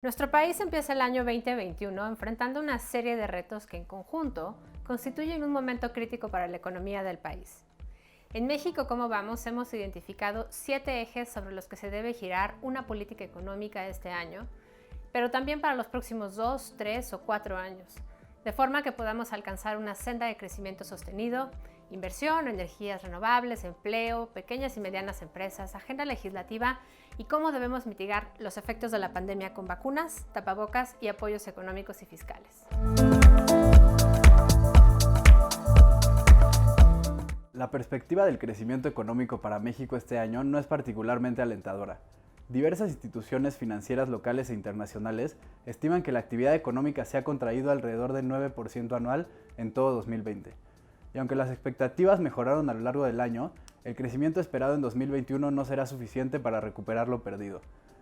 Nuestro país empieza el año 2021 enfrentando una serie de retos que en conjunto constituyen un momento crítico para la economía del país. En México, como vamos, hemos identificado 7 ejes sobre los que se debe girar una política económica este año, pero también para los próximos 2, 3 o 4 años, de forma que podamos alcanzar una senda de crecimiento sostenido, inversión, energías renovables, empleo, pequeñas y medianas empresas, agenda legislativa y cómo debemos mitigar los efectos de la pandemia con vacunas, tapabocas y apoyos económicos y fiscales. La perspectiva del crecimiento económico para México este año no es particularmente alentadora. Diversas instituciones financieras locales e internacionales estiman que la actividad económica se ha contraído alrededor del 9% anual en todo 2020. Y aunque las expectativas mejoraron a lo largo del año, el crecimiento esperado en 2021 no será suficiente para recuperar lo perdido,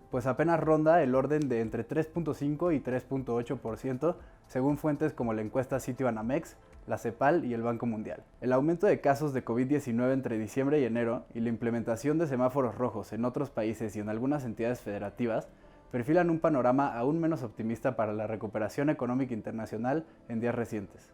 pues apenas ronda el orden de entre 3.5 y 3.8% según fuentes como la encuesta Citibanamex, la CEPAL y el Banco Mundial. El aumento de casos de COVID-19 entre diciembre y enero y la implementación de semáforos rojos en otros países y en algunas entidades federativas perfilan un panorama aún menos optimista para la recuperación económica internacional en días recientes.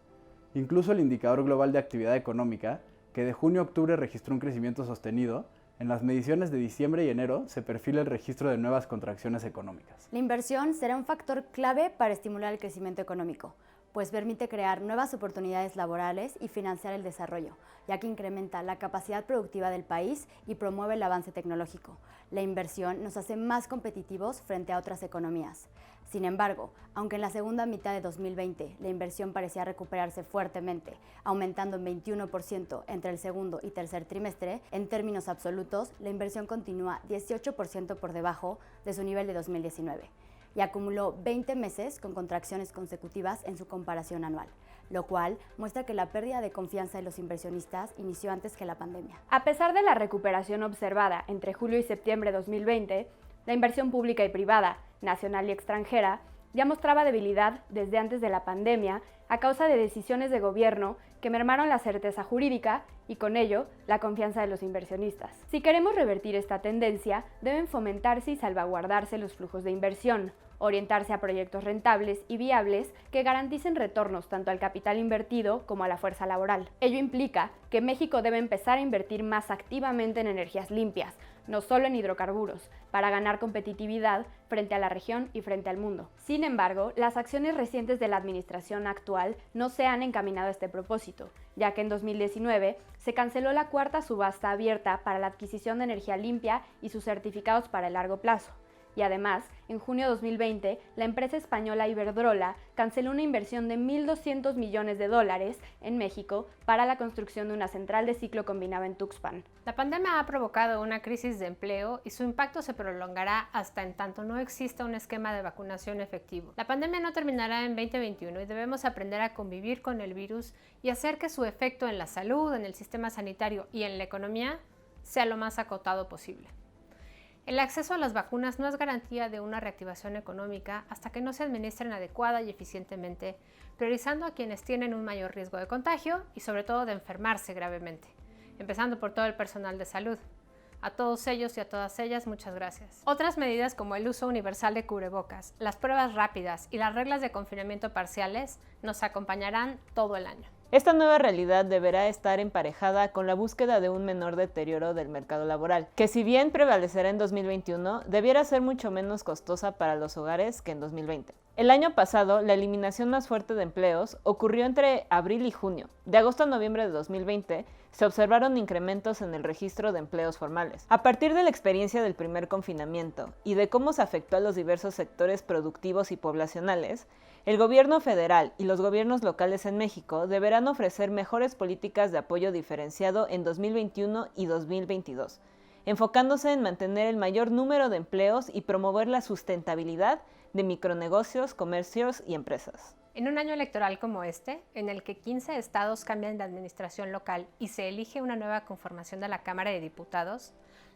Incluso el indicador global de actividad económica, que de junio a octubre registró un crecimiento sostenido, en las mediciones de diciembre y enero se perfila el registro de nuevas contracciones económicas. La inversión será un factor clave para estimular el crecimiento económico, pues permite crear nuevas oportunidades laborales y financiar el desarrollo, ya que incrementa la capacidad productiva del país y promueve el avance tecnológico. La inversión nos hace más competitivos frente a otras economías. Sin embargo, aunque en la segunda mitad de 2020 la inversión parecía recuperarse fuertemente, aumentando en 21% entre el segundo y tercer trimestre, en términos absolutos, la inversión continúa 18% por debajo de su nivel de 2019. Y acumuló 20 meses con contracciones consecutivas en su comparación anual, lo cual muestra que la pérdida de confianza de los inversionistas inició antes que la pandemia. A pesar de la recuperación observada entre julio y septiembre de 2020, la inversión pública y privada, nacional y extranjera, ya mostraba debilidad desde antes de la pandemia a causa de decisiones de gobierno que mermaron la certeza jurídica y con ello la confianza de los inversionistas. Si queremos revertir esta tendencia, deben fomentarse y salvaguardarse los flujos de inversión, orientarse a proyectos rentables y viables que garanticen retornos tanto al capital invertido como a la fuerza laboral. Ello implica que México debe empezar a invertir más activamente en energías limpias, no solo en hidrocarburos, para ganar competitividad frente a la región y frente al mundo. Sin embargo, las acciones recientes de la administración actual no se han encaminado a este propósito, ya que en 2019 se canceló la cuarta subasta abierta para la adquisición de energía limpia y sus certificados para el largo plazo. Y además, en junio de 2020, la empresa española Iberdrola canceló una inversión de $1.200 millones en México para la construcción de una central de ciclo combinado en Tuxpan. La pandemia ha provocado una crisis de empleo y su impacto se prolongará hasta en tanto no exista un esquema de vacunación efectivo. La pandemia no terminará en 2021 y debemos aprender a convivir con el virus y hacer que su efecto en la salud, en el sistema sanitario y en la economía sea lo más acotado posible. El acceso a las vacunas no es garantía de una reactivación económica hasta que no se administren adecuada y eficientemente, priorizando a quienes tienen un mayor riesgo de contagio y sobre todo de enfermarse gravemente, empezando por todo el personal de salud. A todos ellos y a todas ellas, muchas gracias. Otras medidas como el uso universal de cubrebocas, las pruebas rápidas y las reglas de confinamiento parciales nos acompañarán todo el año. Esta nueva realidad deberá estar emparejada con la búsqueda de un menor deterioro del mercado laboral, que si bien prevalecerá en 2021, debiera ser mucho menos costosa para los hogares que en 2020. El año pasado, la eliminación más fuerte de empleos ocurrió entre abril y junio. De agosto a noviembre de 2020, se observaron incrementos en el registro de empleos formales. A partir de la experiencia del primer confinamiento y de cómo se afectó a los diversos sectores productivos y poblacionales, el gobierno federal y los gobiernos locales en México deberán ofrecer mejores políticas de apoyo diferenciado en 2021 y 2022, enfocándose en mantener el mayor número de empleos y promover la sustentabilidad de micronegocios, comercios y empresas. En un año electoral como este, en el que 15 estados cambian de administración local y se elige una nueva conformación de la Cámara de Diputados,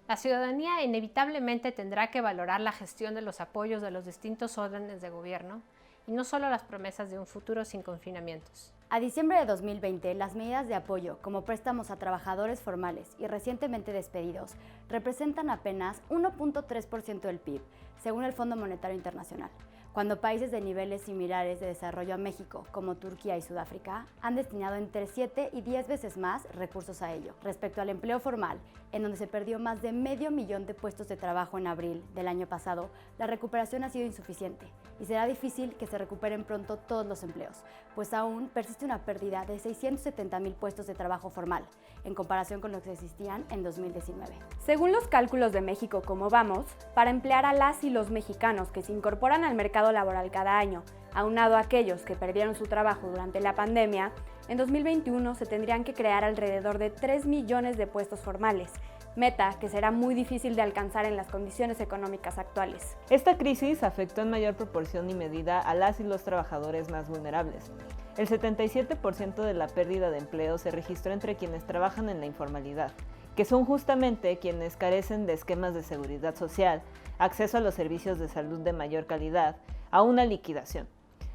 la ciudadanía inevitablemente tendrá que valorar la gestión de los apoyos de los distintos órdenes de gobierno y no solo las promesas de un futuro sin confinamientos. A diciembre de 2020, las medidas de apoyo, como préstamos a trabajadores formales y recientemente despedidos, representan apenas 1.3% del PIB, según el Fondo Monetario Internacional. cuando países de niveles similares de desarrollo a México, como Turquía y Sudáfrica, han destinado entre 7 y 10 veces más recursos a ello. Respecto al empleo formal, en donde se perdió más de 500,000 de puestos de trabajo en abril del año pasado, la recuperación ha sido insuficiente y será difícil que se recuperen pronto todos los empleos, pues aún persiste una pérdida de 670,000 puestos de trabajo formal, en comparación con los que existían en 2019. Según los cálculos de México Cómo Vamos, para emplear a las y los mexicanos que se incorporan al mercado laboral cada año, aunado a aquellos que perdieron su trabajo durante la pandemia, en 2021 se tendrían que crear alrededor de 3 millones de puestos formales, meta que será muy difícil de alcanzar en las condiciones económicas actuales. Esta crisis afectó en mayor proporción y medida a las y los trabajadores más vulnerables. El 77% de la pérdida de empleo se registró entre quienes trabajan en la informalidad, que son justamente quienes carecen de esquemas de seguridad social, acceso a los servicios de salud de mayor calidad, a una liquidación.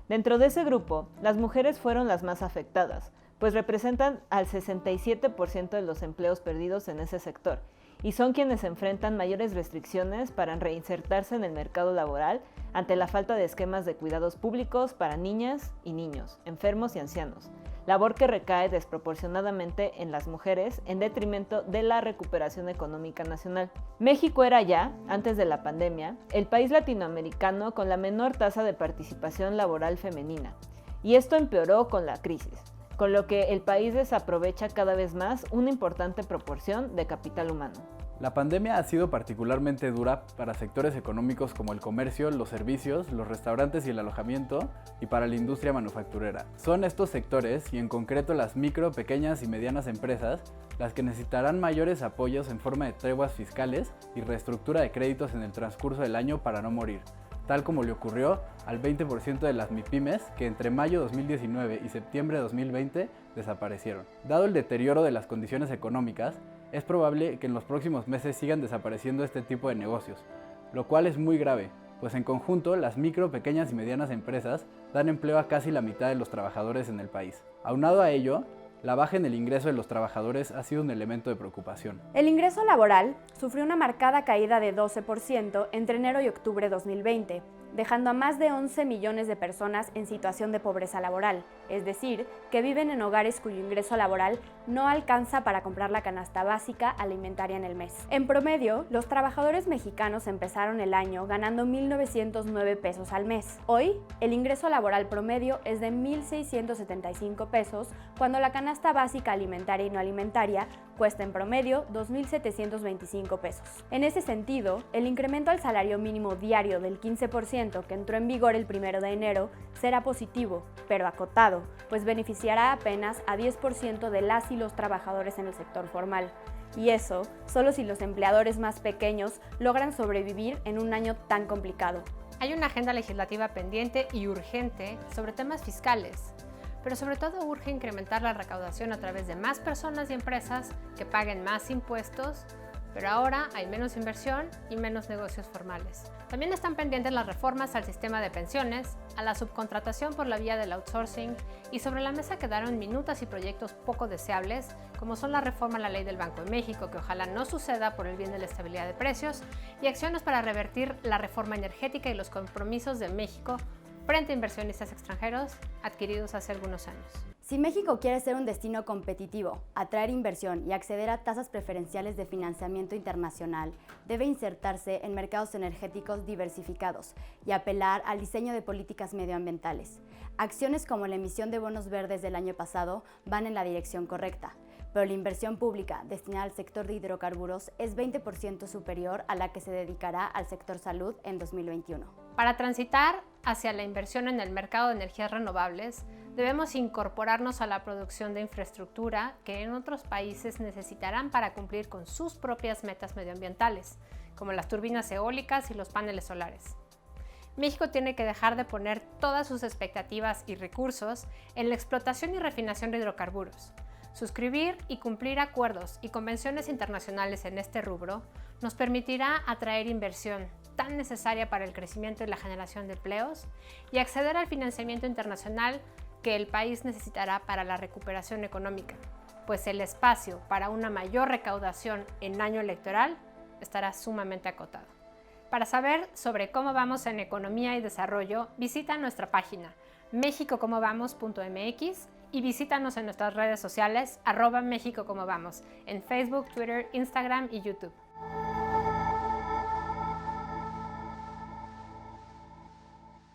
Dentro de ese grupo, las mujeres fueron las más afectadas, pues representan al 67% de los empleos perdidos en ese sector y son quienes enfrentan mayores restricciones para reinsertarse en el mercado laboral ante la falta de esquemas de cuidados públicos para niñas y niños, enfermos y ancianos, labor que recae desproporcionadamente en las mujeres en detrimento de la recuperación económica nacional. México era ya, antes de la pandemia, el país latinoamericano con la menor tasa de participación laboral femenina, y esto empeoró con la crisis, con lo que el país desaprovecha cada vez más una importante proporción de capital humano. La pandemia ha sido particularmente dura para sectores económicos como el comercio, los servicios, los restaurantes y el alojamiento, y para la industria manufacturera. Son estos sectores, y en concreto las micro, pequeñas y medianas empresas, las que necesitarán mayores apoyos en forma de treguas fiscales y reestructura de créditos en el transcurso del año para no morir, tal como le ocurrió al 20% de las MIPYMES que entre mayo 2019 y septiembre de 2020 desaparecieron. Dado el deterioro de las condiciones económicas, es probable que en los próximos meses sigan desapareciendo este tipo de negocios, lo cual es muy grave, pues en conjunto las micro, pequeñas y medianas empresas dan empleo a casi la mitad de los trabajadores en el país. Aunado a ello, la baja en el ingreso de los trabajadores ha sido un elemento de preocupación. El ingreso laboral sufrió una marcada caída de 12% entre enero y octubre de 2020, dejando a más de 11 millones de personas en situación de pobreza laboral, es decir, que viven en hogares cuyo ingreso laboral no alcanza para comprar la canasta básica alimentaria en el mes. En promedio, los trabajadores mexicanos empezaron el año ganando 1,909 pesos al mes. Hoy, el ingreso laboral promedio es de 1,675 pesos, cuando la canasta básica alimentaria y no alimentaria cuesta en promedio 2,725 pesos. En ese sentido, el incremento al salario mínimo diario del 15% que entró en vigor el 1 de enero será positivo, pero acotado, pues beneficiará apenas a 10% de las y los trabajadores en el sector formal. Y eso solo si los empleadores más pequeños logran sobrevivir en un año tan complicado. Hay una agenda legislativa pendiente y urgente sobre temas fiscales, pero sobre todo urge incrementar la recaudación a través de más personas y empresas que paguen más impuestos, pero ahora hay menos inversión y menos negocios formales. También están pendientes las reformas al sistema de pensiones, a la subcontratación por la vía del outsourcing, y sobre la mesa quedaron minutas y proyectos poco deseables, como son la reforma a la ley del Banco de México, que ojalá no suceda por el bien de la estabilidad de precios, y acciones para revertir la reforma energética y los compromisos de México frente a inversionistas extranjeros adquiridos hace algunos años. Si México quiere ser un destino competitivo, atraer inversión y acceder a tasas preferenciales de financiamiento internacional, debe insertarse en mercados energéticos diversificados y apelar al diseño de políticas medioambientales. Acciones como la emisión de bonos verdes del año pasado van en la dirección correcta, pero la inversión pública destinada al sector de hidrocarburos es 20% superior a la que se dedicará al sector salud en 2021. Para transitar hacia la inversión en el mercado de energías renovables, debemos incorporarnos a la producción de infraestructura que en otros países necesitarán para cumplir con sus propias metas medioambientales, como las turbinas eólicas y los paneles solares. México tiene que dejar de poner todas sus expectativas y recursos en la explotación y refinación de hidrocarburos. Suscribir y cumplir acuerdos y convenciones internacionales en este rubro nos permitirá atraer inversión tan necesaria para el crecimiento y la generación de empleos y acceder al financiamiento internacional que el país necesitará para la recuperación económica, pues el espacio para una mayor recaudación en año electoral estará sumamente acotado. Para saber sobre cómo vamos en economía y desarrollo, visita nuestra página mexicocomovamos.mx y visítanos en nuestras redes sociales @MéxicoComoVamos en Facebook, Twitter, Instagram y YouTube.